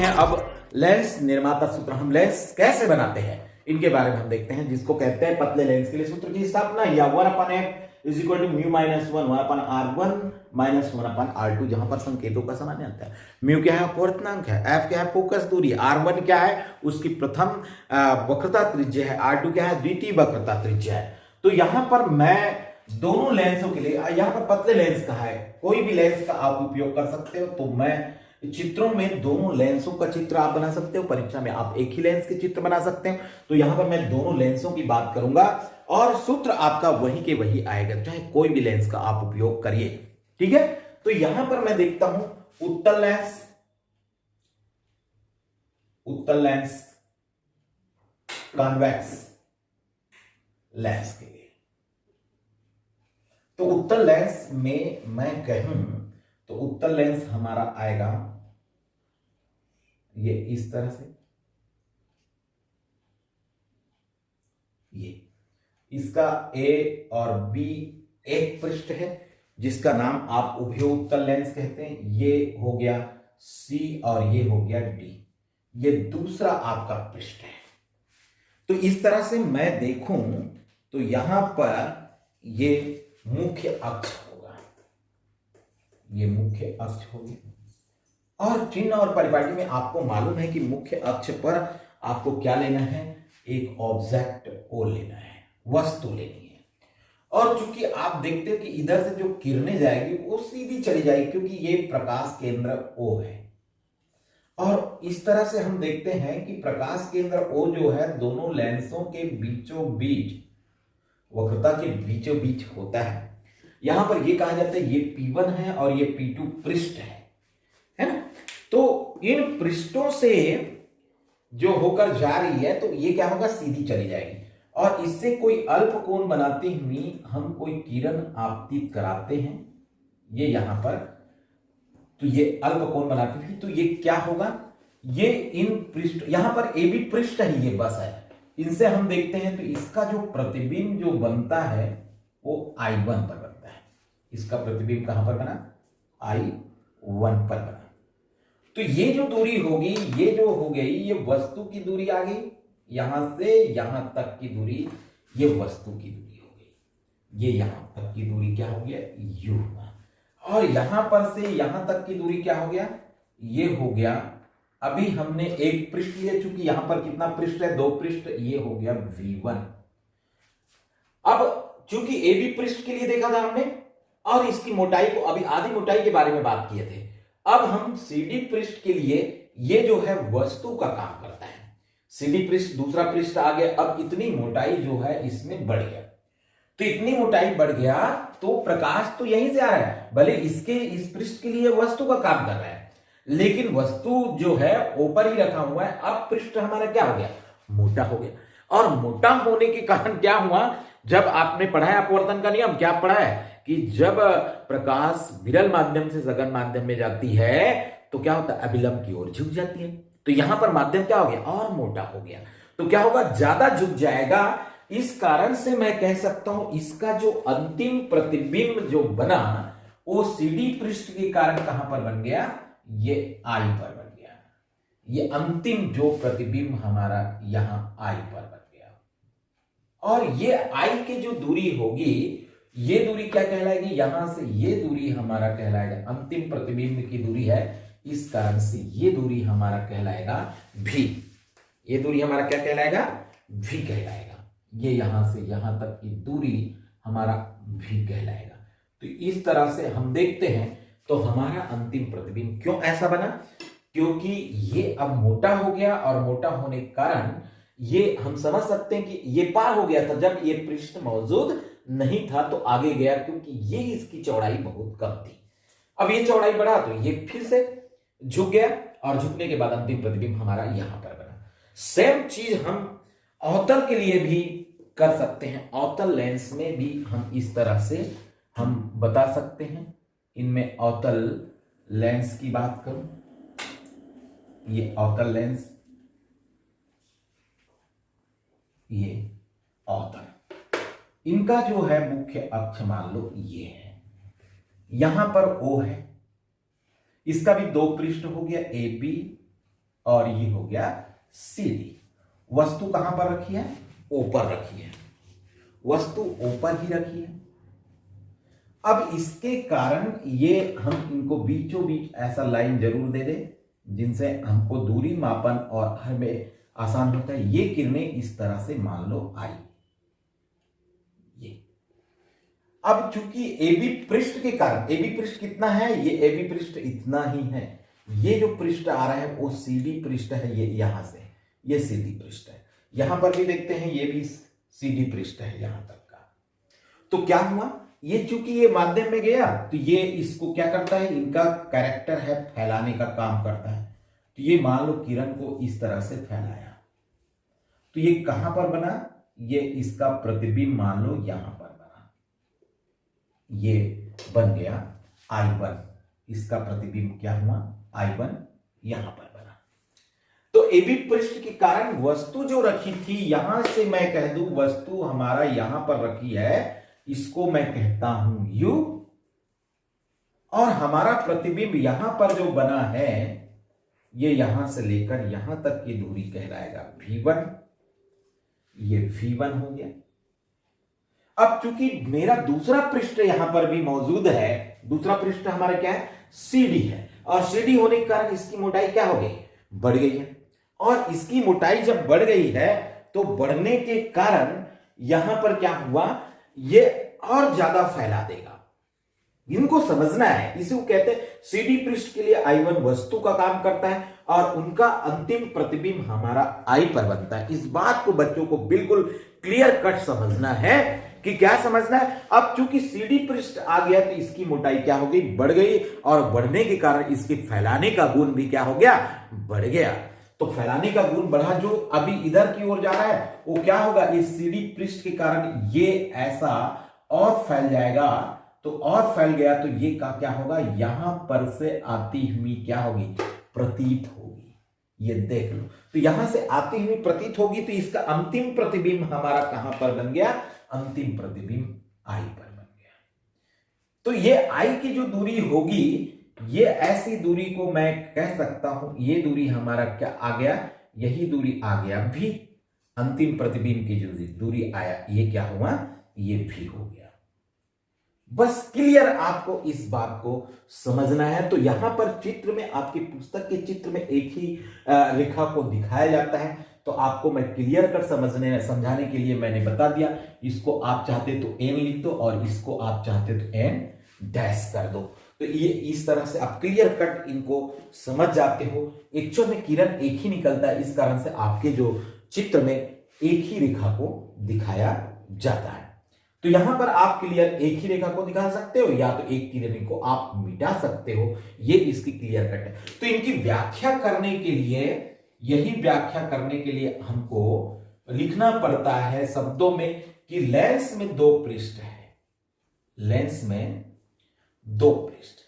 हैं अब लेंस निर्माता सूत्र। हम लेंस कैसे बनाते हैं इनके बारे में हम देखते हैं, जिसको कहते हैं पतले लेंस के लिए सूत्र की स्थापना या 1/f is equal to mu minus 1/r1 minus 1/r2, जहां पर संकेतों का सामान्य अंतर है। म्यू क्या है? अपवर्तनांक है। एफ क्या है? फोकस दूरी। r1 क्या है? उसकी प्रथम वक्रता त्रिज्या है। r2 क्या है? द्वितीय वक्रता त्रिज्या है। तो यहां पर मैं दोनों लेंसों के लिए, यहां पर पतले लेंस कहा है, कोई भी लेंस का आप उपयोग कर सकते हो। तो मैं चित्रों में दोनों लेंसों का चित्र आप बना सकते हो, परीक्षा में आप एक ही लेंस के चित्र बना सकते हो। तो यहां पर मैं दोनों लेंसों की बात करूंगा और सूत्र आपका वही के वही आएगा, चाहे कोई भी लेंस का आप उपयोग करिए। ठीक है, तो यहां पर मैं देखता हूं उत्तल लेंस, कॉन्वेक्स लेंस के लिए। तो उत्तल लेंस में मैं कहूं तो उत्तल लेंस हमारा आएगा ये इस तरह से, ये इसका A और B एक पृष्ठ है जिसका नाम आप उभय उत्तल लेंस कहते हैं। ये हो गया C और ये हो गया D, ये दूसरा आपका पृष्ठ है। तो इस तरह से मैं देखूं तो यहां पर ये मुख्य अक्ष होगा, ये मुख्य अक्ष होगी। और चिन्ह और परिपाटी में आपको मालूम है कि मुख्य अक्ष पर आपको क्या लेना है? एक ऑब्जेक्ट O लेना है, वस्तु लेनी है। और चूंकि आप देखते हो कि इधर से जो किरणें जाएगी वो सीधी चली जाएगी, क्योंकि ये प्रकाश केंद्र O है। और इस तरह से हम देखते हैं कि प्रकाश केंद्र O जो है दोनों लेंसों के बीचों बीच, वक्रता के बीचों बीच होता है। यहां पर ये कहा जाता है ये P1 है और ये P2 पृष्ठ है ना। तो इन पृष्ठों से जो होकर जा रही है तो ये क्या होगा? सीधी चली जाएगी। और इससे कोई अल्प कोण बनाते हुए हम कोई किरण आपतित कराते हैं, ये यहां पर, तो ये अल्प कोण बनाते हुए, तो ये क्या होगा? ये इन पृष्ठ, यहां पर ए बी पृष्ठ है, ये बस है। इनसे हम देखते हैं तो इसका जो प्रतिबिंब जो बनता है वो I1 पर बनता है। इसका प्रतिबिंब कहां पर बना? I1 पर बना। तो ये जो दूरी होगी, ये जो हो गई, ये वस्तु की दूरी आ गई। यहां से यहां तक की दूरी, ये वस्तु की दूरी हो गई। ये यहां तक की दूरी क्या हो गया? U हुआ। और यहां पर से यहां तक की दूरी क्या हो गया? ये हो गया। अभी हमने एक पृष्ठ लिया, चूंकि यहां पर कितना पृष्ठ है? 2 पृष्ठ, ये हो गया V1। अब चूंकि AB पृष्ठ के लिए देखा था हमने और इसकी मोटाई को, अभी आधी मोटाई के बारे में बात किए थे। अब हम CD पृष्ठ के लिए, ये जो है वस्तु का काम करता है। CD पृष्ठ, दूसरा पृष्ठ आ गया। अब इतनी मोटाई जो है इसमें बढ़ गया, तो इतनी मोटाई बढ़ गया तो प्रकाश तो यहीं से आ रहा है, भले इसके इस पृष्ठ के लिए वस्तु का काम कर रहा है, लेकिन वस्तु जो है ऊपर ही रखा हुआ है। अब पृष्ठ हमारा क्या हो गया? मोटा हो गया। और मोटा होने के कारण क्या हुआ? जब आपने पढ़ा है अपवर्तन का नियम, क्या पढ़ा है कि जब प्रकाश विरल माध्यम से सघन माध्यम में जाती है तो क्या होता है? अभिलंब की ओर झुक जाती है। तो यहां पर माध्यम क्या हो गया? और मोटा हो गया। तो क्या होगा? ज्यादा झुक जाएगा। इस कारण से मैं कह सकता हूं इसका जो अंतिम प्रतिबिंब जो बना वो CD पृष्ठ के कारण कहां पर बन गया? ये I पर बन गया। ये अंतिम जो प्रतिबिंब हमारा यहां I पर बन गया। और ये I की जो दूरी होगी, ये दूरी क्या कहलाएगी? यहां से ये दूरी हमारा कहलाएगा, अंतिम प्रतिबिंब की दूरी है, इस कारण से ये दूरी हमारा कहलाएगा V। ये दूरी हमारा क्या कहलाएगा? V कहलाएगा। ये यहां से यहां तक की दूरी हमारा V कहलाएगा। तो इस तरह से हम देखते हैं तो हमारा अंतिम प्रतिबिंब क्यों ऐसा बना? क्योंकि ये अब मोटा हो गया और मोटा होने के कारण ये हम समझ सकते हैं कि ये पार हो गया था। जब ये पृष्ठ मौजूद नहीं था तो आगे गया, क्योंकि ये इसकी चौड़ाई बहुत कम थी। अब ये चौड़ाई बढ़ा तो ये फिर से झुक गया और झुकने के बाद अंतिम प्रतिबिंब हमारा यहां पर बना। सेम चीज हम अवतल के लिए भी कर सकते हैं। अवतल लेंस में भी हम इस तरह से हम बता सकते हैं। इनमें अवतल लेंस की बात करूं, ये अवतल लेंस, ये अवतल, इनका जो है मुख्य अक्ष मान लो ये है, यहां पर O है, इसका भी 2 पृष्ठ हो गया AB और ये हो गया CD। वस्तु कहां पर रखी है? ऊपर रखी है, वस्तु ऊपर ही रखी है। अब इसके कारण ये हम इनको बीचों बीच ऐसा लाइन जरूर दे दे जिनसे हमको दूरी मापन और हमें आसान होता है। ये किरणें इस तरह से मान लो आई, ये। अब चूंकि AB पृष्ठ के कारण, AB पृष्ठ कितना है? ये AB पृष्ठ इतना ही है। ये जो पृष्ठ आ रहा है वो CD पृष्ठ है, ये यहां से, ये CD पृष्ठ है। यहां पर भी देखते हैं ये भी CD पृष्ठ है यहां तक का। तो क्या हुआ? ये चूंकि ये माध्यम में गया तो ये इसको क्या करता है? इनका कैरेक्टर है फैलाने का काम करता है। तो ये मान लो किरण को इस तरह से फैलाया, तो ये कहां पर बना? ये इसका प्रतिबिंब मान लो यहां पर बना, ये बन गया I1। इसका प्रतिबिंब क्या हुआ? I1 यहां पर बना। तो AB पृष्ठ के कारण वस्तु जो रखी थी, यहां से मैं कह दूं वस्तु हमारा यहां पर रखी है, इसको मैं कहता हूं U, और हमारा प्रतिबिंब यहां पर जो बना है ये यहां से लेकर यहां तक की दूरी कहलाएगा V1। ये V1 हो गया। अब चूंकि मेरा दूसरा पृष्ठ यहां पर भी मौजूद है, दूसरा पृष्ठ हमारा क्या है? CD है, और CD होने के कारण इसकी मोटाई क्या हो गई? बढ़ गई है। और इसकी मोटाई जब बढ़ गई है तो बढ़ने के कारण यहां पर क्या हुआ? ये और ज्यादा फैला देगा। इनको समझना है, इसे वो कहते हैं CD पृष्ठ के लिए I1 वस्तु का काम करता है और उनका अंतिम प्रतिबिंब हमारा I पर बनता है। इस बात को बच्चों को बिल्कुल क्लियर कट समझना है कि क्या समझना है। अब चूंकि CD पृष्ठ आ गया तो इसकी मोटाई क्या हो गई? बढ़ गई, और बढ़ने के कारण इसके फैलाने का गुण भी क्या हो गया? बढ़ गया। तो फैलाने का गुण बढ़ा, जो अभी इधर की ओर जा रहा है वो क्या होगा? इस CD पृष्ठ के कारण ये ऐसा और फैल जाएगा। तो और फैल गया तो ये का क्या होगा? यहां पर से आती हुई क्या होगी? प्रतीत होगी। ये देख लो, तो यहां से आती हुई प्रतीत होगी, तो इसका अंतिम प्रतिबिंब हमारा कहां पर बन गया? अंतिम प्रतिबिंब I पर बन गया। तो ये I की जो दूरी होगी, ये ऐसी दूरी को मैं कह सकता हूं, ये दूरी हमारा क्या आ गया? यही दूरी आ गया भी। अंतिम प्रतिबिंब की जो दूरी आया, ये क्या हुआ? ये भी हो गया। बस क्लियर आपको इस बात को समझना है। तो यहां पर चित्र में, आपकी पुस्तक के चित्र में एक ही रेखा को दिखाया जाता है। तो आपको मैं क्लियर कर समझाने के लिए मैंने बता दिया। इसको आप चाहते तो N लिख दो और इसको आप चाहते तो N डैश कर दो। तो ये इस तरह से आप क्लियर कट इनको समझ जाते हो। एक्चुअल में किरण एक ही निकलता है, इस कारण से आपके जो चित्र में एक ही रेखा को दिखाया जाता है। तो यहां पर आप क्लियर एक ही रेखा को दिखा सकते हो, या तो एक किरण को आप मिटा सकते हो। ये इसकी क्लियर कट है। तो इनकी व्याख्या करने के लिए, यही व्याख्या करने के लिए हमको लिखना पड़ता है शब्दों में कि लेंस में दो पृष्ठ है। लेंस में दो पृष्ठ,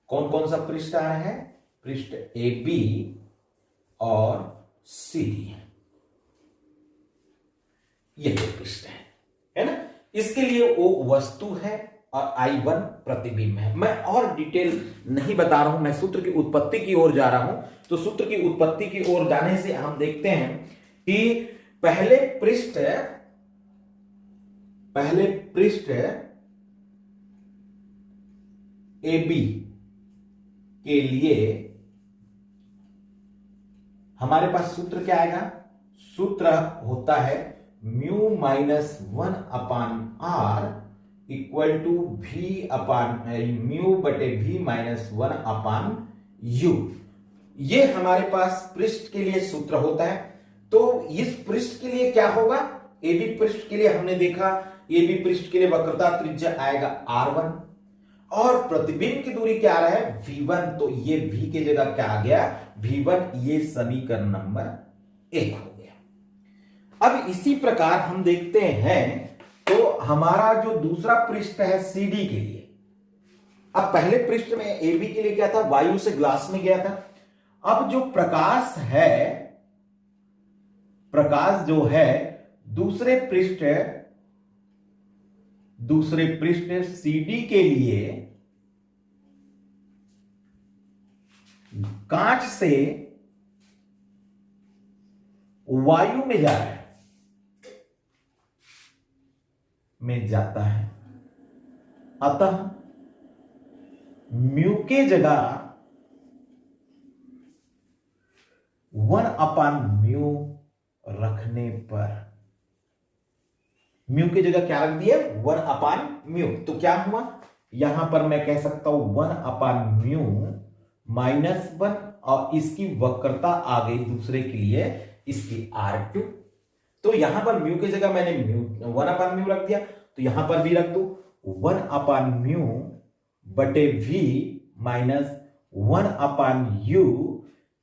कौन कौन सा पृष्ठ आ रहा है? पृष्ठ AB और CD है। ये दो पृष्ठ है ना? इसके लिए वो वस्तु है और I1 प्रतिबिंब है। मैं और डिटेल नहीं बता रहा हूं, मैं सूत्र की उत्पत्ति की ओर जा रहा हूं। तो सूत्र की उत्पत्ति की ओर जाने से हम देखते हैं कि पहले पृष्ठ AB के लिए हमारे पास सूत्र क्या आएगा? सूत्र होता है mu minus 1/r equal to mu बटे V माइनस 1/u। ये हमारे पास पृष्ठ के लिए सूत्र होता है। तो इस पृष्ठ के लिए क्या होगा? AB पृष्ठ के लिए हमने देखा, AB पृष्ठ के लिए वक्रता त्रिज्या आएगा R1 और प्रतिबिंब की दूरी क्या आ रहा है? V1। तो ये V की जगह क्या आ गया? V1। ये समीकरण नंबर 1 हो गया। अब इसी प्रकार हम देखते हैं तो हमारा जो दूसरा पृष्ठ है CD के लिए, अब पहले पृष्ठ में AB के लिए क्या था? वायु से ग्लास में गया था। अब जो प्रकाश है, प्रकाश जो है दूसरे पृष्ठ CD के लिए कांच से वायु में जा रहा है, में जाता है, अतः म्यू के जगह 1/म्यू रखने पर, म्यू की जगह क्या रख दिया 1/म्यू, तो क्या हुआ यहां पर मैं कह सकता हूं 1/म्यू -1 और इसकी वक्रता आ गई दूसरे के लिए इसकी R2। तो यहां पर म्यू की जगह मैंने 1/म्यू रख दिया, तो यहां पर भी रख दो 1/म्यू बटे V माइनस 1/u।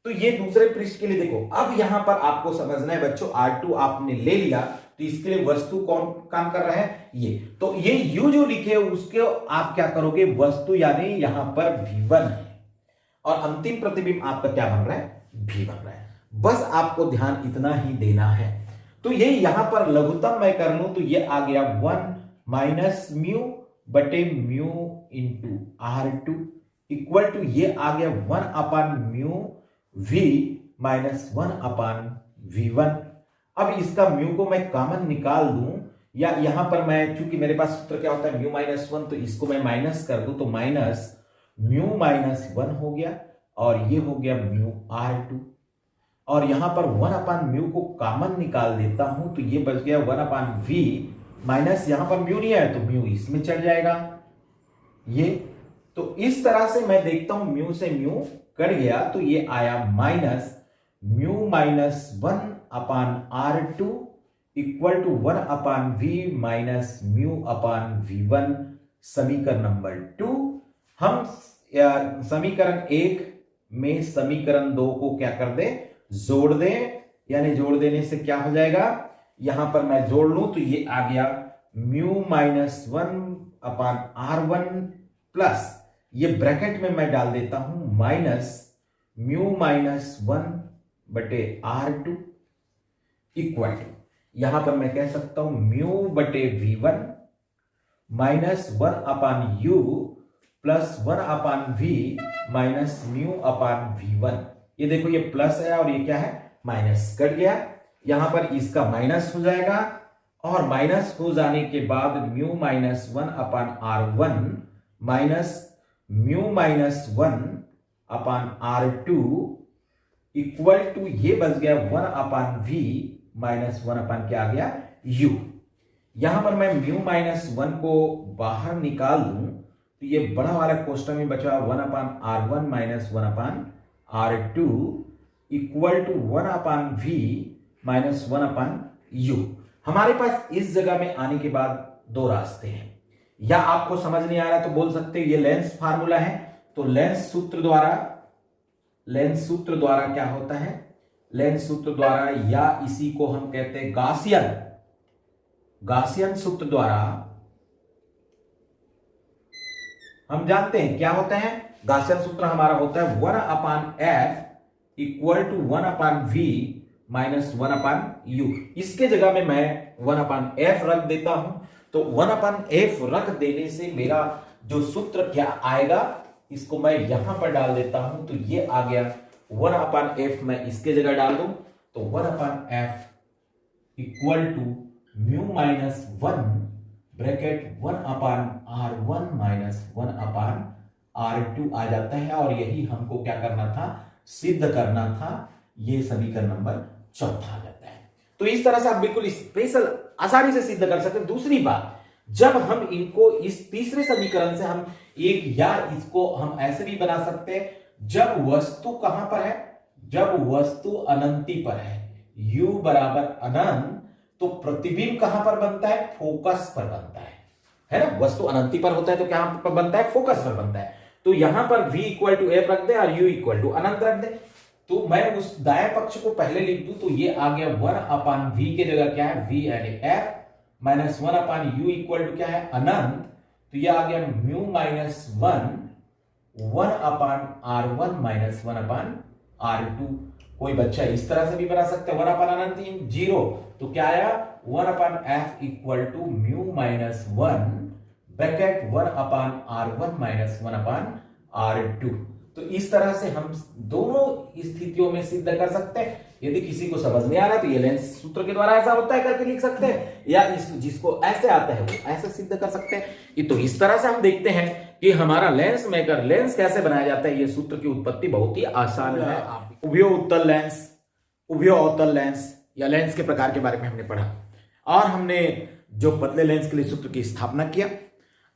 तो ये दूसरे पृष्ठ के लिए देखो, अब यहां पर आपको समझना है बच्चों, R2 आपने ले लिया तो इसके लिए वस्तु कौन काम कर रहा है, ये तो ये u जो लिखे उसके आप क्या करोगे वस्तु, यानी यहां पर V1 है और अंतिम प्रतिबिंब आपका क्या बन रहा है V बन रहा है। बस आपको ध्यान इतना ही देना है। तो ये यहां पर लघुत्तम मैं कर लूं तो ये आ गया 1 माइनस म्यू बटे mu into R2 equal to ये आ गया 1/म्यू V माइनस 1/V1। अब इसका म्यू को मैं कॉमन निकाल दूं, या यहां पर मैं चूंकि मेरे पास सूत्र क्या होता है म्यू -1, तो इसको मैं माइनस कर दूं तो माइनस म्यू -1 हो गया और ये हो गया म्यू R2। और यहां पर 1/म्यू को कॉमन निकाल देता हूं तो ये बच गया 1/V माइनस, यहां पर म्यू नहीं है तो म्यू इसमें चढ़ जाएगा ये। तो इस तरह से मैं देखता हूं म्यू से म्यू कट गया तो ये आया minus mu -1/R2 equal to 1/V minus म्यू/V1। समीकरण नंबर 2। हम समीकरण 1 में समीकरण 2 को क्या कर दे जोड़ दें, यानी जोड़ देने से क्या हो जाएगा, यहां पर मैं जोड़ लूं तो ये आ गया म्यू -1/R1 प्लस ये ब्रैकेट में मैं डाल देता हूं माइनस म्यू -1 बटे R2 इक्वल टू, यहां पर मैं कह सकता हूं म्यू बटे V1 minus 1/u plus 1/V minus म्यू/V1। ये देखो ये प्लस है और ये क्या है माइनस, कट गया, यहां पर इसका माइनस हो जाएगा और माइनस हो जाने के बाद mu -1/R1 minus mu -1/R2 equal to ये बच गया 1/V माइनस 1/ क्या आ गया u। यहां पर मैं म्यू -1 को बाहर निकाल दूं तो ये बड़ा वाला कोष्टक में बचा 1/R1 minus 1/R2 equal to 1/V minus 1/u। हमारे पास इस जगह में आने के बाद दो रास्ते हैं, या आपको समझ नहीं आ रहा तो बोल सकते हैं ये लेंस फार्मूला है, तो लेंस सूत्र द्वारा क्या होता है, लेंस सूत्र द्वारा, या इसी को हम कहते हैं गासियन सूत्र द्वारा हम जानते हैं क्या होता है, गासियन सूत्र हमारा होता है 1/f equal to 1/V minus 1/u। इसके जगह में मैं 1/f रख देता हूं, तो 1/f रख देने से मेरा जो सूत्र क्या आएगा इसको मैं यहां पर डाल देता हूं, तो ये आ गया 1/f, मैं इसके जगह डाल दूं तो 1/f equal to mu -1 bracket 1/R1 minus 1/R2 आ जाता है। और यही हमको क्या करना था, सिद्ध करना था, ये समीकरण नंबर 4 आ जाता है। तो इस तरह से आप बिल्कुल स्पेशल आसानी से सिद्ध कर सकते हैं। दूसरी बात, जब हम इनको इस तीसरे समीकरण से हम एक, या इसको हम ऐसे भी बना सकते हैं, जब वस्तु कहां पर है, जब वस्तु अनंती पर है, u बराबर अनंत, तो प्रतिबिंब कहां पर बनता है, फोकस पर बनता है ना। वस्तु अनंती पर होता है तो क्या पर बनता है, फोकस पर बनता है। तो यहां पर v इक्वल टू f रख दे और u इक्वल टू अनंत रख दे, तो मैं उस दाएं पक्ष को पहले लिख दूं तो ये आ गया 1/v के जगह क्या है v यानी f minus 1/u equal to क्या है अनंत, तो ये आ गया म्यू -1/R1 माइनस 1/R2। कोई बच्चा इस तरह से भी बना सकता है 1/अनंत 0, तो क्या आया 1/f equal to mu -1 bracket 1/R1 minus 1/R2। तो तो इस तरह से हम दोनों स्थितियों में सिद्ध कर सकते हैं। यदि किसी को समझ में आ रहा है तो ये लेंस सूत्र के द्वारा ऐसा होता है करके लिख सकते हैं, या जिसको ऐसे आता है वो ऐसे सिद्ध कर सकते हैं। तो इस तरह से हम देखते हैं कि हमारा लेंस मेकर लेंस कैसे बनाया जाता है। ये सूत्र की उत्पत्ति बहुत ही आसान है। उभयो उत्तल लेंस, उभयो अवतल लेंस या लेंस के प्रकार के बारे में हमने पढ़ा, और हमने जो पतले लेंस के लिए सूत्र की स्थापना किया।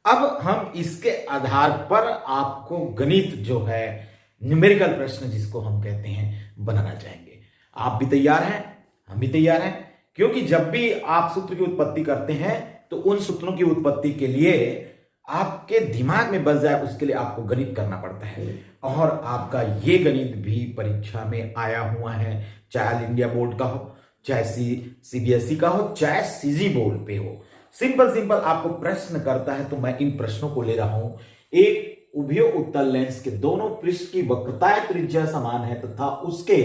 अब हम इसके आधार पर आपको गणित जो है, न्यूमेरिकल प्रश्न जिसको हम कहते हैं, बनाना चाहेंगे। आप भी तैयार हैं, हम भी तैयार हैं, क्योंकि जब भी आप सूत्र की उत्पत्ति करते हैं तो उन सूत्रों की उत्पत्ति के लिए आपके दिमाग में बस जाए उसके लिए आपको गणित करना पड़ता है। और आपका ये गणित भी परीक्षा में आया हुआ है, चाहे ऑल इंडिया बोर्ड का हो, चाहे सीबीएसई का हो, चाहे सीजी बोर्ड पे हो। सिंपल आपको प्रश्न करता है तो मैं इन प्रश्नों को ले रहा हूं। एक उभयो उत्तल लेंस के दोनों पृष्ठ की वक्रताएं त्रिज्या समान है तथा उसके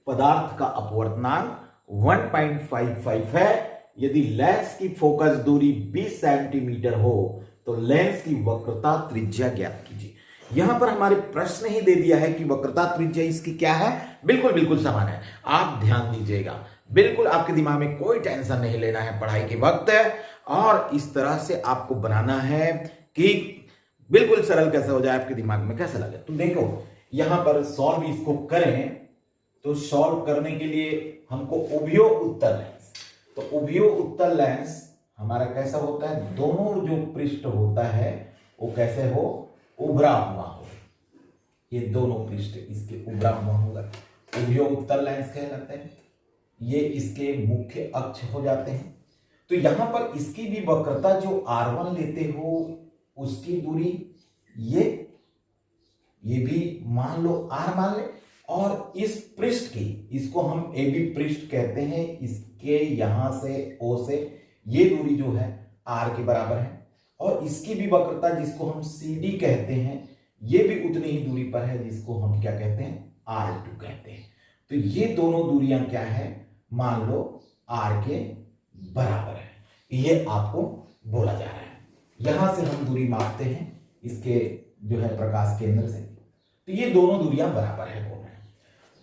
पदार्थ का अपवर्तनांक 1.55 है। यदि लेंस की फोकस दूरी 20 सेंटीमीटर हो तो लेंस की वक्रता त्रिज्या ज्ञात कीजिए। यहां पर हमारे प्रश्न ही दे दिया है कि वक्रता त्रिज्या इसकी क्या है, बिल्कुल समान है। आप ध्यान दीजिएगा, बिल्कुल आपके दिमाग में कोई टेंशन नहीं लेना है, पढ़ाई के वक्त है, और इस तरह से आपको बनाना है कि बिल्कुल सरल कैसे हो जाए, आपके दिमाग में कैसे लगे। तो देखो यहां पर सॉल्व इसको करें तो सॉल्व करने के लिए हमको उभयो उत्तल लेंस, तो उभयो उत्तल लेंस हमारा कैसा होता है, दोनों जो पृष्ठ होता है वो कैसे हो, उभरा हुआ हो। ये दोनों पृष्ठ इसके उभरा हुआ होगा, उभयो उत्तल लेंस कहलाते हैं। ये इसके मुख्य अक्ष हो जाते हैं। तो यहां पर इसकी भी वक्रता जो R1 लेते हो उसकी दूरी ये भी मान लो R मान ले, और इस पृष्ठ की, इसको हम AB पृष्ठ कहते हैं, इसके यहां से O से ये दूरी जो है R के बराबर है, और इसकी भी वक्रता जिसको हम CD कहते हैं ये भी उतनी ही दूरी पर है, जिसको हम क्या कहते हैं, R2 कहते हैं। तो ये दोनों दूरियां क्या है, मान लो R के बराबर है, ये आपको बोला जा रहा है। यहां से हम दूरी मापते हैं इसके जो है प्रकाश केंद्र से, तो ये दोनों दूरियां बराबर है बोल रहे हैं।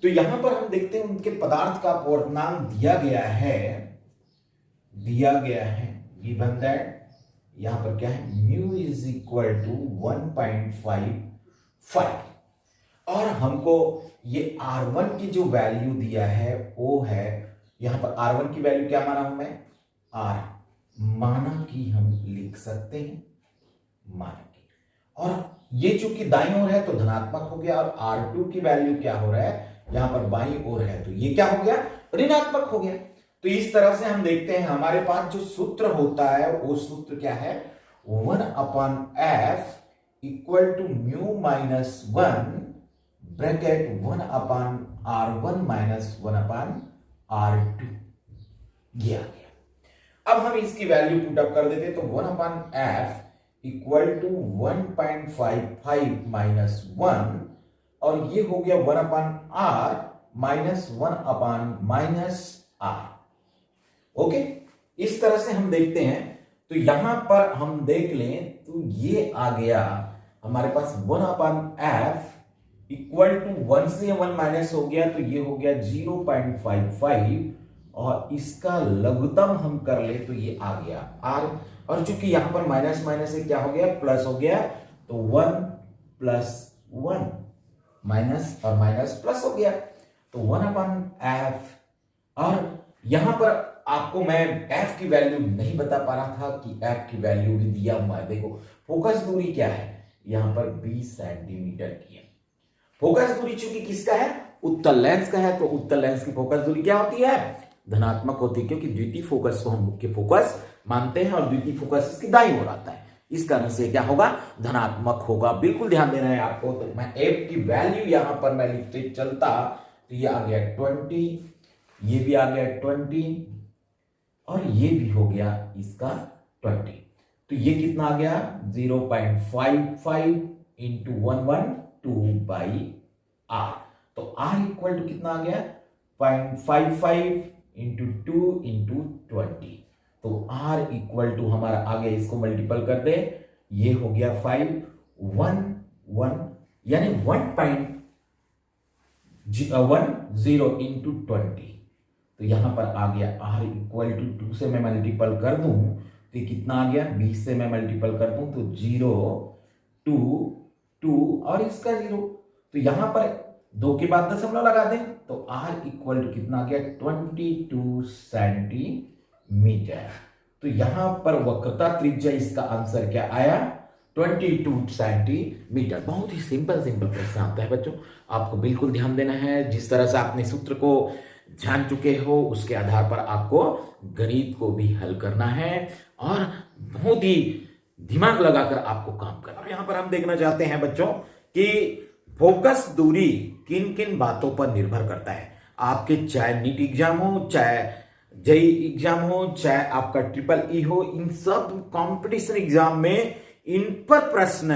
तो यहां पर हम देखते हैं उनके पदार्थ का अपवर्तनांक दिया गया है गिवन दैट, यहां पर क्या है, म्यू इज इक्वल टू 1.55, और हमको ये R1 की जो वैल्यू दिया है वो है, यहां पर R1 की वैल्यू क्या माना हूं मैं, R माना कि हम लिख सकते हैं माना कि, और ये चूंकि दाईं ओर है तो धनात्मक हो गया, और R2 की वैल्यू क्या हो रहा है, यहां पर बाईं ओर है तो ये क्या हो गया, ऋणात्मक हो गया। तो इस तरह से हम देखते हैं हमारे पास जो सूत्र होता है वो सूत्र क्या है, 1/f equal to mu minus 1 bracket 1/R1 minus 1/R2, ये आ गया। अब हम इसकी वैल्यू पुट अप कर देते तो 1/f इक्वल टू 1.55 माइनस 1, और ये हो गया 1/R माइनस 1/R। ओके, इस तरह से हम देखते हैं। तो यहां पर हम देख लें तो ये आ गया हमारे पास 1/f इक्वल टू 1 से 1 माइनस हो गया तो ये हो गया 0.55, और इसका लघुत्तम हम कर ले तो ये आ गया R, और चूंकि यहां पर माइनस माइनस से क्या हो गया, प्लस हो गया, तो 1 + 1 माइनस और माइनस प्लस हो गया, तो 1/f। और यहां पर आपको मैं f की वैल्यू नहीं बता पा रहा था कि f की वैल्यू भी दिया हुआ है। देखो फोकस दूरी क्या है, यहां पर 20 सेंटीमीटर की है। फोकस दूरी चूंकि किसका है, उत्तल लेंस का है, तो उत्तल लेंस की फोकस दूरी क्या होती है, धनात्मक होती है, क्योंकि द्वितीय फोकस को हम मुख्य फोकस मानते हैं, और द्वितीय फोकस इसकी दाईं ओर आता है, इस कारण से क्या होगा, धनात्मक होगा। बिल्कुल ध्यान देना है आपको। तो मैं f की वैल्यू यहां पर मैं लिखते चलता तो ये आ गया 20, ये भी आ गया 20, और ये भी हो गया इसका 20। तो ये कितना आ गया, 0.55 इंटू 112/R। तो R इक्वल टू कितना आ गया, 0.55 इंटू 2 इंटू 20। तो R इक्वल टू हमारा आ गया, इसको मल्टीपल कर दे, ये हो गया 5 1 1 यानी 1.55 10 इंटू 20, तो यहां पर आ गया r इक्वल टू 2 से मैं मल्टीपल कर दूं तो ये कितना आ गया, 20 से मैं मल्टीपल कर दूं तो 0 2 2 और इसका 0, तो यहां पर 2 के बाद दशमलव लगा दें तो r इक्वल टू कितना आ गया 22 सेंटीमीटर। तो यहां पर वक्रता त्रिज्या इसका आंसर क्या आया 22 सेंटीमीटर। बहुत ही सिंपल प्रश्न आता है बच्चों, आपको बिल्कुल ध्यान देना है। जिस तरह से आपने सूत्र को जान चुके हो उसके आधार पर आपको गणित को भी हल करना है और बहुत ही दिमाग लगाकर आपको काम करना है। यहां पर हम देखना चाहते हैं बच्चों कि फोकस दूरी किन किन बातों पर निर्भर करता है। आपके चाहे नीट एग्जाम हो, चाहे जेई एग्जाम हो, चाहे आपका ट्रिपल ई हो, इन सब कंपटीशन एग्जाम में इन पर प्रश्न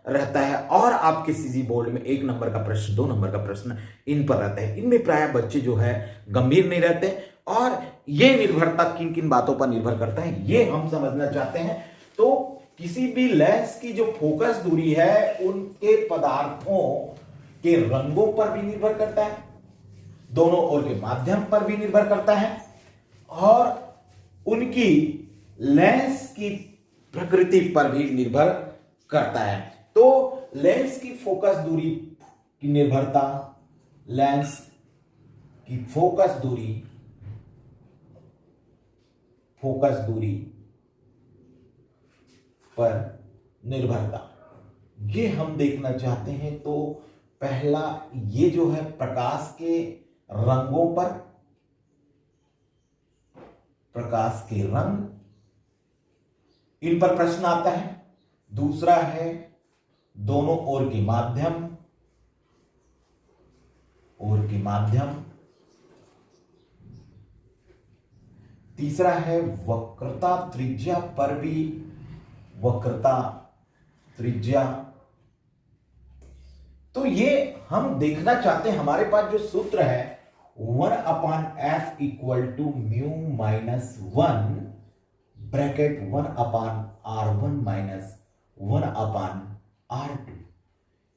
रहता है और आपके सीजी बोर्ड में 1 नंबर का प्रश्न, 2 नंबर का प्रश्न इन पर रहता है। इनमें प्राय बच्चे जो है गंभीर नहीं रहते और ये निर्भरता किन किन बातों पर निर्भर करता है ये हम समझना चाहते हैं। तो किसी भी लेंस की जो फोकस दूरी है उनके पदार्थों के रंगों पर भी निर्भर करता है, दोनों ओर के माध्यम पर भी निर्भर करता है और उनकी लेंस की प्रकृति पर भी निर्भर करता है। तो लेंस की फोकस दूरी की निर्भरता, लेंस की फोकस दूरी पर निर्भरता ये हम देखना चाहते हैं। तो पहला ये जो है प्रकाश के रंगों पर, प्रकाश के रंग इन पर प्रश्न आता है। दूसरा है दोनों ओर के माध्यम, तीसरा है वक्रता त्रिज्या पर भी, वक्रता त्रिज्या। तो ये हम देखना चाहते हैं, हमारे पास जो सूत्र है 1/f equal to mu minus 1 bracket 1/r1 minus 1/r2,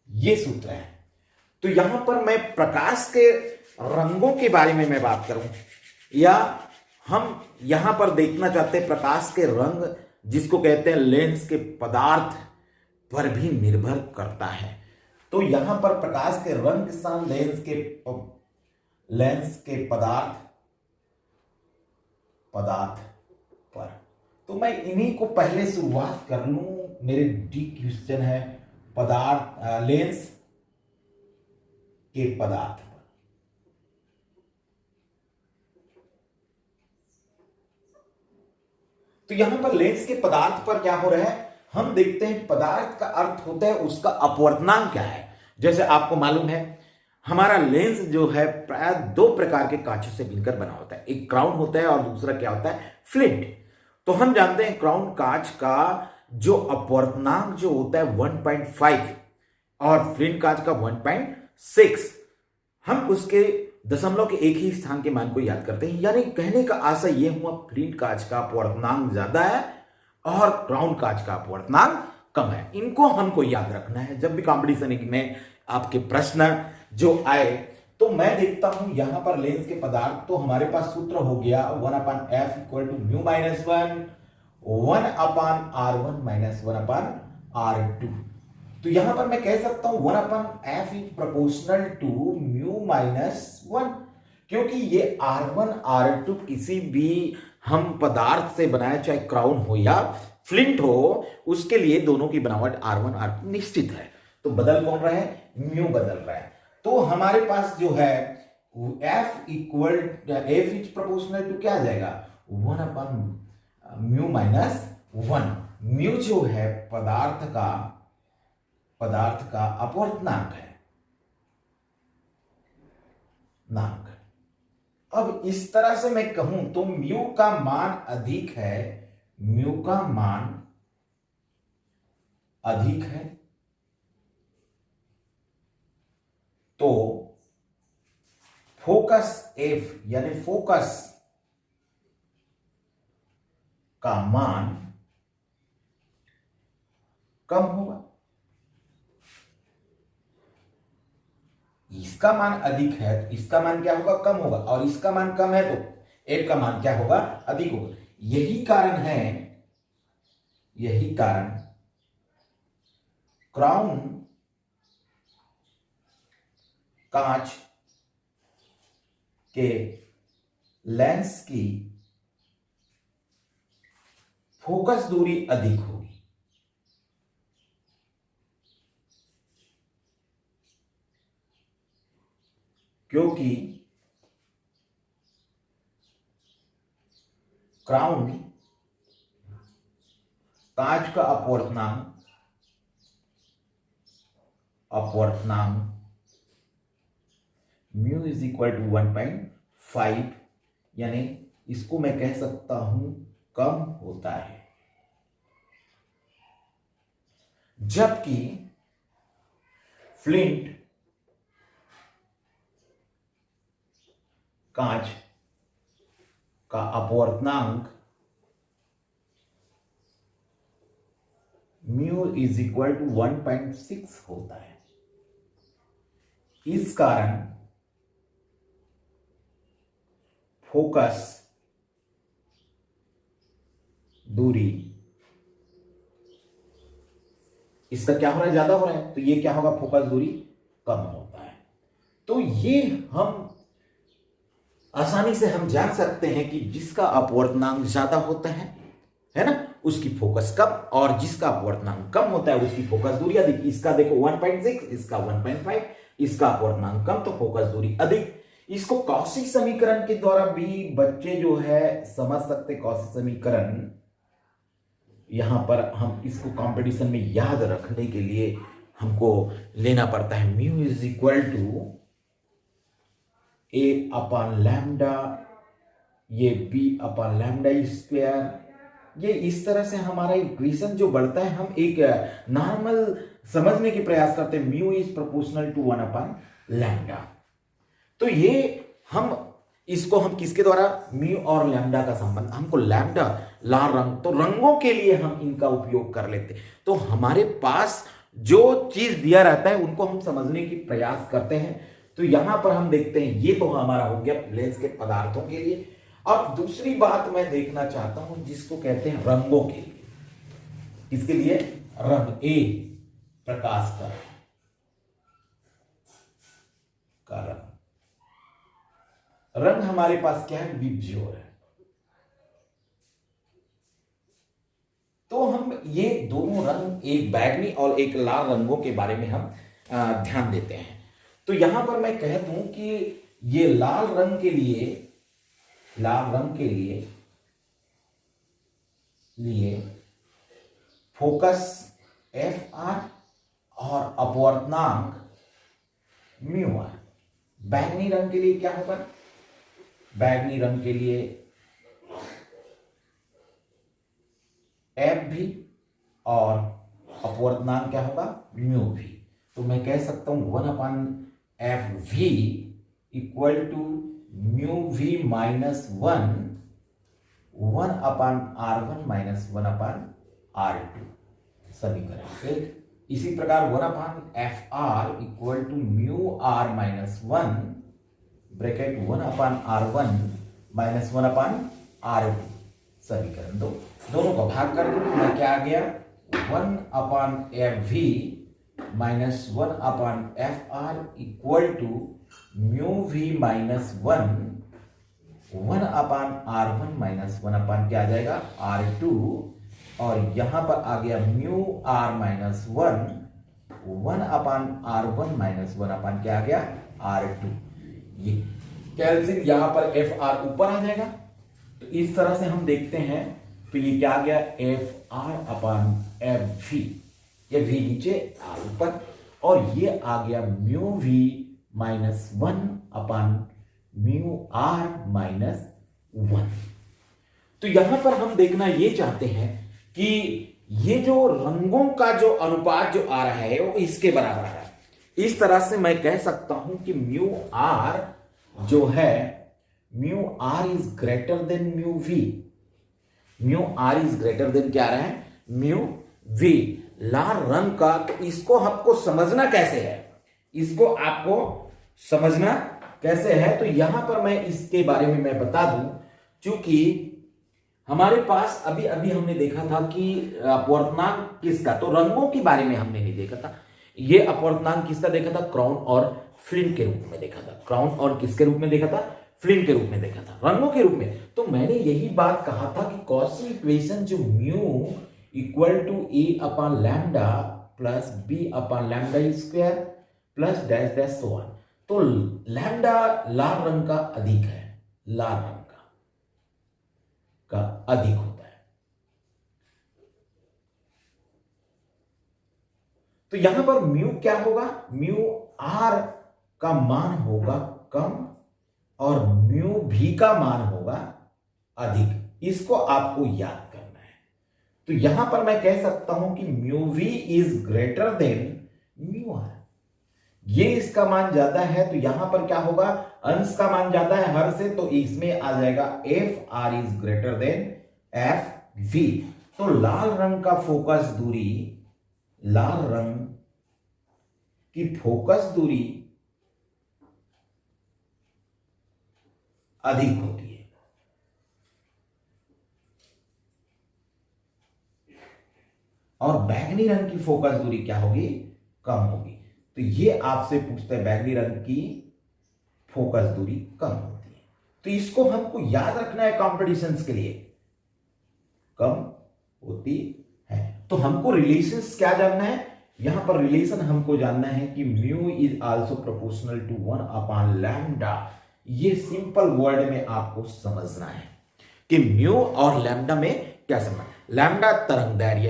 ये सूत्र है। तो यहां पर मैं प्रकाश के रंगों के बारे में मैं बात करूं या हम यहां पर देखना चाहते हैं प्रकाश के रंग जिसको कहते हैं लेंस के पदार्थ पर भी निर्भर करता है। तो यहां पर प्रकाश के रंग के साथ लेंस के पदार्थ पर, तो मैं इन्हीं को पहले शुरुआत कर लूं। मेरे डी क्वेश्चन है लेंस के पदार्थ पर। तो यहां पर लेंस के पदार्थ पर क्या हो रहा है, हम देखते हैं पदार्थ का अर्थ होता है उसका अपवर्तनांक क्या है। जैसे आपको मालूम है हमारा लेंस जो है प्राय 2 प्रकार के कांचों से मिलकर बना होता है, एक क्राउन होता है और दूसरा क्या होता है फ्लिंट। तो हम जानते हैं क्राउन कांच का जो अपवर्तनांक जो होता है 1.5 और फ्लिंट कांच का 1.6। हम उसके दशमलव के एक ही स्थान के मान को याद करते हैं, यानी कहने का आशय यह हुआ फ्लिंट कांच का अपवर्तनांक ज्यादा है और क्राउन कांच का अपवर्तनांक कम है। इनको हमको याद रखना है जब भी कॉम्पिटिशन में आपके प्रश्न जो आए। तो मैं देखता हूं यहां पर लेंस के पदार्थ, तो हमारे पास सूत्र हो गया 1/f equal to mu minus 1 1/r1 minus 1/r2। तो यहां पर मैं कह सकता हूं 1/f is proportional to mu minus 1, क्योंकि ये r1 r2 किसी भी हम पदार्थ से बनाए, चाहे क्राउन हो या फ्लिंट हो, उसके लिए दोनों की बनावट r1 r2 निश्चित है। तो बदल कौन रहा है, म्यू बदल रहा है। तो हमारे पास जो है f इज प्रोपोर्शनल टू क्या आ जाएगा 1/म्यू माइनस 1। म्यू जो है पदार्थ का अपवर्तनांक है, नाक। अब इस तरह से मैं कहूं तो म्यू का मान अधिक है, म्यू का मान अधिक है, तो फोकस F यानी फोकस का मान कम होगा। इसका मान अधिक है तो इसका मान क्या होगा, कम होगा, और इसका मान कम है तो f का मान क्या होगा, अधिक होगा। यही कारण क्राउन कांच के लेंस की फोकस दूरी अधिक होगी, क्योंकि क्राउन कांच का अपवर्तनांक म्यू इज इक्वल टू 1.5, यानी इसको मैं कह सकता हूं कम होता है, जबकि फ्लिंट कांच का अपवर्तनांक म्यू इज इक्वल टू 1.6 होता है। इस कारण फोकस दूरी इसका क्या हो रहा है, ज्यादा हो रहा है, तो ये क्या होगा, फोकस दूरी कम होता है। तो ये हम आसानी से हम जान सकते हैं कि जिसका अपवर्तनांक ज्यादा होता है ना, उसकी फोकस कम, और जिसका अपवर्तनांक कम होता है उसकी फोकस दूरी अधिक। इसका देखो 1.6, इसका 1.5, इसका अपवर्तनांक कम तो फोकस दूरी अधिक। इसको कॉची समीकरण के द्वारा भी बच्चे जो है समझ सकते। कॉची समीकरण यहां पर हम इसको कंपटीशन में याद रखने के लिए हमको लेना पड़ता है mu is equal to A upon lambda, ये बी अपॉन लैम्डा स्क्वायर। ये इस तरह से हमारा इक्वेशन जो बढ़ता है, हम एक नॉर्मल समझने की प्रयास करते हैं। Mu is proportional to 1 upon lambda. तो ये हम इसको हम किसके द्वारा, म्यू और लैम्डा का संबंध, हमको लैम्डा लाल रंग, तो रंगों के लिए हम इनका उपयोग कर लेते। तो हमारे पास जो चीज दिया रहता है उनको हम समझने की प्रयास करते हैं। तो यहां पर हम देखते हैं, ये तो हमारा हो गया लेंस के पदार्थों के लिए। अब दूसरी बात मैं देखना चाहता हूं जिसको कहते हैं रंगों के लिए। किसके लिए, रंग, ए प्रकाश का रंग। रंग हमारे पास क्या है, विबज्योर है। तो हम ये दोनों रंग, एक बैगनी और एक लाल रंगों के बारे में हम ध्यान देते हैं। तो यहां पर मैं कह दूं कि ये लाल रंग के लिए फोकस एफ आर और अपवर्तनांक म्यू आर। बैगनी रंग के लिए क्या होगा, बैगनी रंग के लिए एफ भी और अपवर्तनांक क्या होगा, म्यू भी। तो मैं कह सकता हूं 1 upon F V equal to mu V minus 1 upon R1 minus 1 upon R2 समीकरण एक। इसी प्रकार 1 upon F R equal to mu R minus 1 bracket 1 upon R1 minus 1 upon R2 समीकरण दो। दोनों को भाग कर दूं, मैं क्या आ गया, 1 upon F V minus 1 upon F R equal to mu V minus 1 upon R1 minus 1 upon क्या आ जाएगा, R2, और यहां पर आ गया mu R minus 1 upon R1 minus 1 upon क्या आ गया, R2। ये कैल्सियम यहां पर एफ आर ऊपर आ जाएगा। तो इस तरह से हम देखते हैं, तो ये क्या आ गया, F R upon F V, ये वी नीचे आर ऊपर, और ये आ गया mu V minus 1 upon mu R minus 1। तो यहां पर हम देखना ये चाहते हैं कि ये जो रंगों का जो अनुपात जो आ रहा है वो इसके बराबर आ रहा है। इस तरह से मैं कह सकता हूं कि म्यू आर जो है, mu R is greater than mu V. Mu R is greater than क्या आ रहा है, म्यू वी। लाल रंग का, तो इसको हमको समझना कैसे है, इसको आपको समझना कैसे है। तो यहां पर मैं इसके बारे में मैं बता दूं, क्योंकि हमारे पास अभी अभी हमने देखा था कि अपवर्तनांक किसका, तो रंगों के बारे में हमने नहीं देखा था। ये अपवर्तनांक किसका देखा था, क्राउन और फ्लिंट के रूप में देखा था। क्राउन और किसके रूप में देखा था, फ्लिंट के रूप में देखा था, रंगों के रूप में। तो मैंने यही बात कहा था कि कॉची इक्वेशन जो mu equal to A upon lambda plus B upon lambda square plus dash dash so on. तो लैम्डा लाल रंग का अधिक है, लाल रंग का अधिक होता है। तो यहां पर म्यू क्या होगा, म्यू आर का मान होगा कम और म्यू भी का मान होगा अधिक। इसको आपको याद करना है। तो यहां पर मैं कह सकता हूं कि mu V is greater than mu R. ये इसका मान ज्यादा है, तो यहां पर क्या होगा, अंश का मान ज्यादा है हर से, तो इसमें आ जाएगा F R is greater than F V. तो लाल रंग का फोकस दूरी, लाल रंग की फोकस दूरी अधिक होती है और बैगनी रंग की फोकस दूरी क्या होगी, कम होगी। तो ये आपसे पूछता है बैगनी रंग की फोकस दूरी कम होती है, तो इसको हमको याद रखना है कॉम्पिटिशन्स के लिए, कम होती है। तो हमको रिलेशंस क्या जानना है, यहां पर रिलेशन हमको जानना है कि mu is also proportional to 1 upon lambda. ये सिंपल वर्ड में आपको समझना है कि म्यू और लैम्डा में क्या संबंध। लैम्डा तरंगदैर्घ्य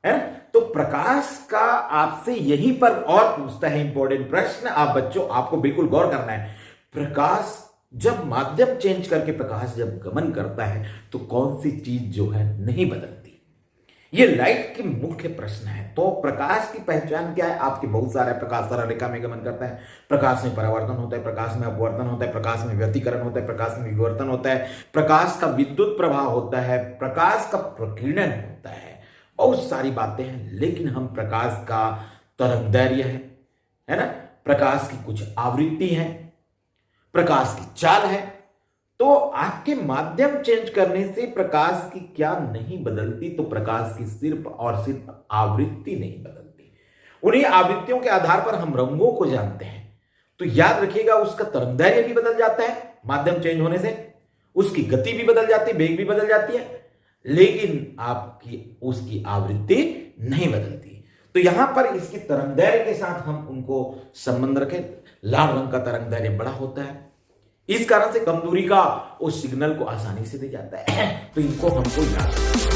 है, तो प्रकाश का आपसे यहीं पर और पूछता है इंपॉर्टेंट प्रश्न। आप बच्चों आपको बिल्कुल गौर करना है। प्रकाश जब माध्यम चेंज करके प्रकाश जब गमन करता है तो कौन सी चीज जो है नहीं बदलती, ये लाइट के मुख्य प्रश्न है। तो प्रकाश की पहचान क्या है, आपके बहुत सारे प्रकाश सरल रेखा में गमन करता है, प्रकाश में परावर्तन होता है, प्रकाश में अपवर्तन होता है, प्रकाश में व्यतिकरण होता है, प्रकाश में विवर्तन होता है, प्रकाश का विद्युत प्रभाव होता है, प्रकाश का प्रकीर्णन होता है, बहुत सारी बातें हैं। लेकिन हम प्रकाश का तरंगदैर्घ्य है ना, प्रकाश की कुछ आवृत्ति है, प्रकाश की चाल है। तो आपके माध्यम चेंज करने से प्रकाश की क्या नहीं बदलती, तो प्रकाश की सिर्फ और सिर्फ आवृत्ति नहीं बदलती। उन्हीं आवृत्तियों के आधार पर हम रंगों को जानते हैं। तो याद रखिएगा उसका तरंगदैर्घ्य भी बदल जाता है माध्यम चेंज होने से, उसकी गति भी बदल जाती है, वेग भी बदल जाती है, लेकिन आपकी उसकी आवृत्ति नहीं बदलती। तो यहां पर इसकी तरंगदैर्घ्य के साथ हम उनको संबंध रखें। लाल रंग का तरंगदैर्घ्य बड़ा होता है, इस कारण से कम दूरी का उस सिग्नल को आसानी से दे जाता है। तो इनको हमको याद रखना है।